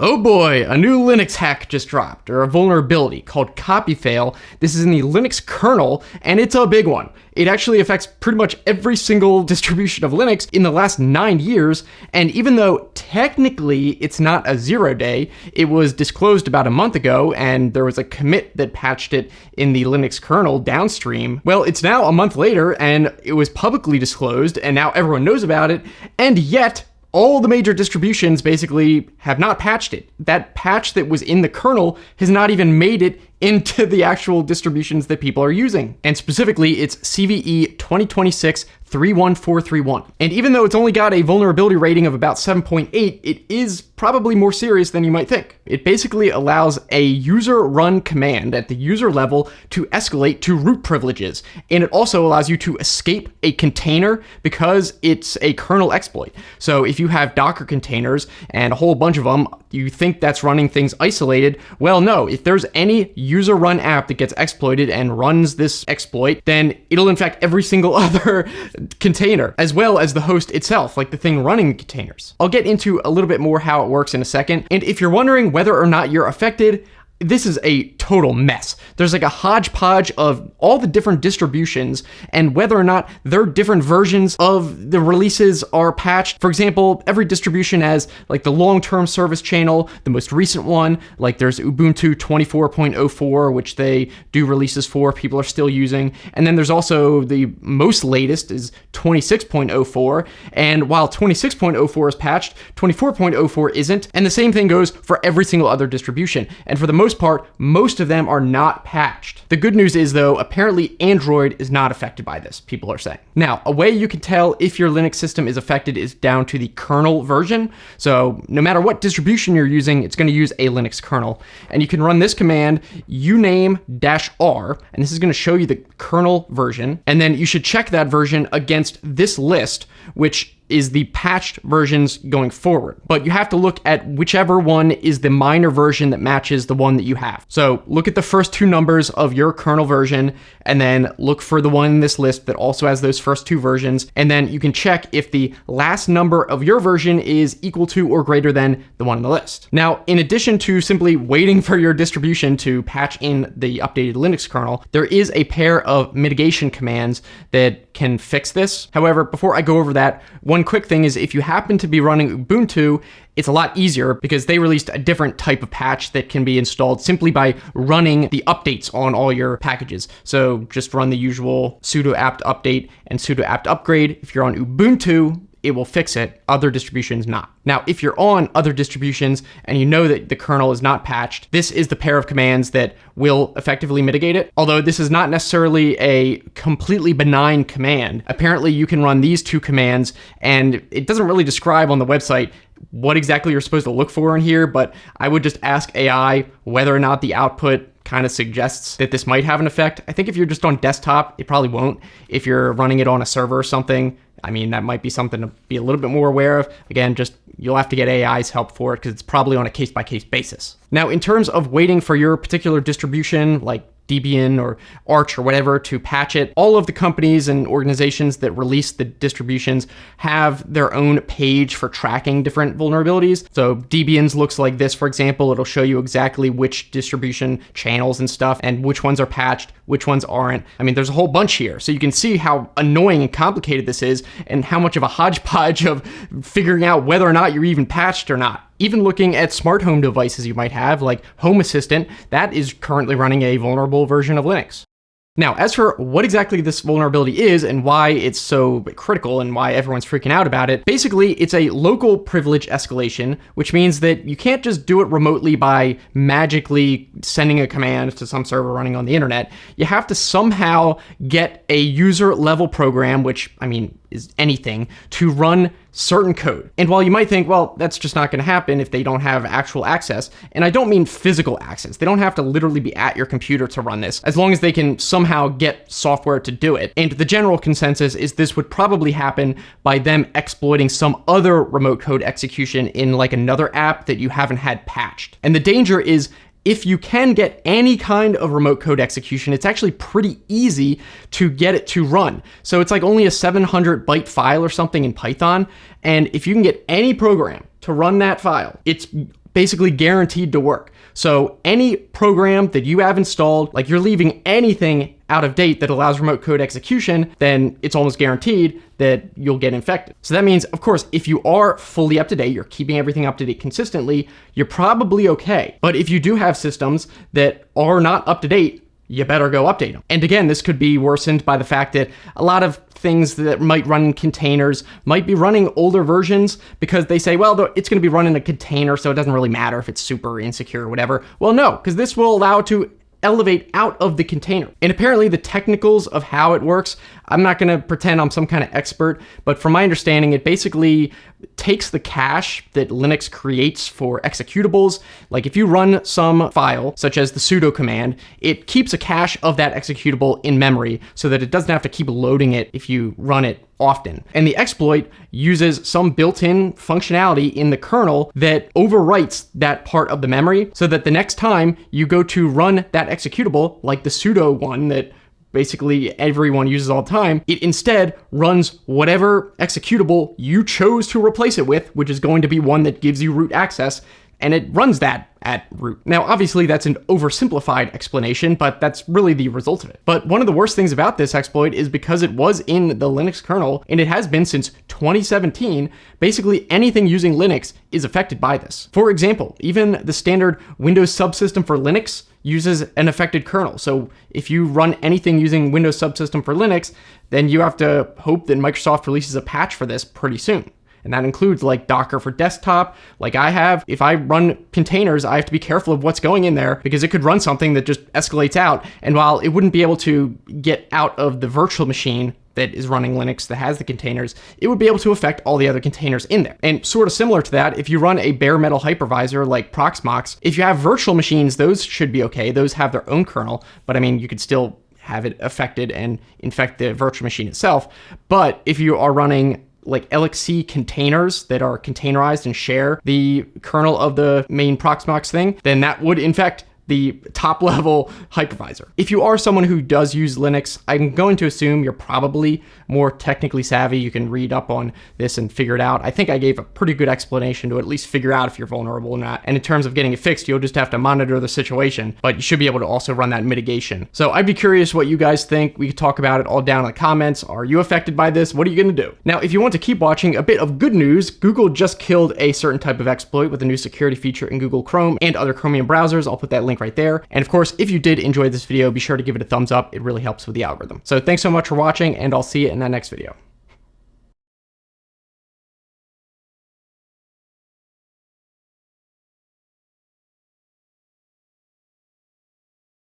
Oh boy, a new Linux hack just dropped, or a vulnerability called copyfail. This is in the Linux kernel, and it's a big one. It actually affects pretty much every single distribution of Linux in the last 9 years, and even though technically it's not a 0-day, it was disclosed about a month ago, and there was a commit that patched it in the Linux kernel downstream. Well, it's now a month later, and it was publicly disclosed, and now everyone knows about it, and yet all the major distributions basically have not patched it. That patch that was in the kernel has not even made it into the actual distributions that people are using. And specifically, it's CVE 2026-31431. And even though it's only got a vulnerability rating of about 7.8, it is probably more serious than you might think. It basically allows a user run command at the user level to escalate to root privileges. And it also allows you to escape a container because it's a kernel exploit. So if you have Docker containers and a whole bunch of them, you think that's running things isolated. Well, no, if there's any user run app that gets exploited and runs this exploit, then it'll infect every single other container, as well as the host itself, like the thing running the containers. I'll get into a little bit more how it works in a second. And if you're wondering whether or not you're affected, this is a total mess. There's like a hodgepodge of all the different distributions and whether or not their different versions of the releases are patched. For example, every distribution has like the long-term service channel, the most recent one, like there's Ubuntu 24.04, which they do releases for, people are still using. And then there's also the most latest is 26.04. And while 26.04 is patched, 24.04 isn't. And the same thing goes for every single other distribution. And for the most part, most of them are not patched. The good news is though, apparently Android is not affected by this, people are saying. Now, a way you can tell if your Linux system is affected is down to the kernel version. So no matter what distribution you're using, it's going to use a Linux kernel. And you can run this command, uname-r, and this is going to show you the kernel version. And then you should check that version against this list, which is the patched versions going forward. But you have to look at whichever one is the minor version that matches the one that you have. So look at the first two numbers of your kernel version, and then look for the one in this list that also has those first two versions. And then you can check if the last number of your version is equal to or greater than the one in the list. Now, in addition to simply waiting for your distribution to patch in the updated Linux kernel, there is a pair of mitigation commands that can fix this. However, before I go over that, one quick thing is if you happen to be running Ubuntu, it's a lot easier because they released a different type of patch that can be installed simply by running the updates on all your packages. So just run the usual sudo apt update and sudo apt upgrade. If you're on Ubuntu, it will fix it, other distributions not. Now, if you're on other distributions and you know that the kernel is not patched, this is the pair of commands that will effectively mitigate it. Although this is not necessarily a completely benign command. Apparently you can run these two commands and it doesn't really describe on the website what exactly you're supposed to look for in here, but I would just ask AI whether or not the output kind of suggests that this might have an effect. I think if you're just on desktop, it probably won't. If you're running it on a server or something, I mean, that might be something to be a little bit more aware of. Again, just you'll have to get AI's help for it because it's probably on a case-by-case basis. Now, in terms of waiting for your particular distribution, like Debian or Arch or whatever to patch it, all of the companies and organizations that release the distributions have their own page for tracking different vulnerabilities. So Debian's looks like this, for example. It'll show you exactly which distribution channels and stuff and which ones are patched, which ones aren't. I mean, there's a whole bunch here. So you can see how annoying and complicated this is and how much of a hodgepodge of figuring out whether or not you're even patched or not. Even looking at smart home devices you might have, like Home Assistant, that is currently running a vulnerable version of Linux. Now, as for what exactly this vulnerability is and why it's so critical and why everyone's freaking out about it, basically it's a local privilege escalation, which means that you can't just do it remotely by magically sending a command to some server running on the internet. You have to somehow get a user level program, which, I mean, is anything, to run certain code. And while you might think, well, that's just not going to happen if they don't have actual access, and I don't mean physical access. They don't have to literally be at your computer to run this, as long as they can somehow get software to do it. And the general consensus is this would probably happen by them exploiting some other remote code execution in like another app that you haven't had patched. And the danger is if you can get any kind of remote code execution, it's actually pretty easy to get it to run. So it's like only a 700 byte file or something in Python. And if you can get any program to run that file, it's basically guaranteed to work. So any program that you have installed, like you're leaving anything out of date that allows remote code execution, then it's almost guaranteed that you'll get infected. So that means, of course, if you are fully up to date, you're keeping everything up to date consistently, you're probably okay. But if you do have systems that are not up to date, you better go update them. And again, this could be worsened by the fact that a lot of things that might run in containers might be running older versions because they say, well, it's going to be running a container, so it doesn't really matter if it's super insecure or whatever. Well, no, because this will allow it to elevate out of the container. And apparently the technicals of how it works, I'm not going to pretend I'm some kind of expert, but from my understanding, it basically takes the cache that Linux creates for executables. Like if you run some file, such as the sudo command, it keeps a cache of that executable in memory so that it doesn't have to keep loading it if you run it often. And the exploit uses some built-in functionality in the kernel that overwrites that part of the memory so that the next time you go to run that executable, like the sudo one that basically everyone uses all the time, it instead runs whatever executable you chose to replace it with, which is going to be one that gives you root access, and it runs that at root. Now, obviously that's an oversimplified explanation, but that's really the result of it. But one of the worst things about this exploit is because it was in the Linux kernel, and it has been since 2017, basically anything using Linux is affected by this. For example, even the standard Windows subsystem for Linux uses an affected kernel. So if you run anything using Windows subsystem for Linux, then you have to hope that Microsoft releases a patch for this pretty soon. And that includes like Docker for desktop, like I have. If I run containers, I have to be careful of what's going in there because it could run something that just escalates out. And while it wouldn't be able to get out of the virtual machine that is running Linux that has the containers, it would be able to affect all the other containers in there. And sort of similar to that, if you run a bare metal hypervisor like Proxmox, if you have virtual machines, those should be okay. Those have their own kernel, but I mean, you could still have it affected and infect the virtual machine itself. But if you are running like LXC containers that are containerized and share the kernel of the main Proxmox thing, then that would infect the top level hypervisor. If you are someone who does use Linux, I'm going to assume you're probably more technically savvy. You can read up on this and figure it out. I think I gave a pretty good explanation to at least figure out if you're vulnerable or not. And in terms of getting it fixed, you'll just have to monitor the situation, but you should be able to also run that mitigation. So I'd be curious what you guys think. We could talk about it all down in the comments. Are you affected by this? What are you going to do? Now, if you want to keep watching, a bit of good news, Google just killed a certain type of exploit with a new security feature in Google Chrome and other Chromium browsers. I'll put that link right there. And of course, if you did enjoy this video, be sure to give it a thumbs up. It really helps with the algorithm. So thanks so much for watching, and I'll see you in that next video.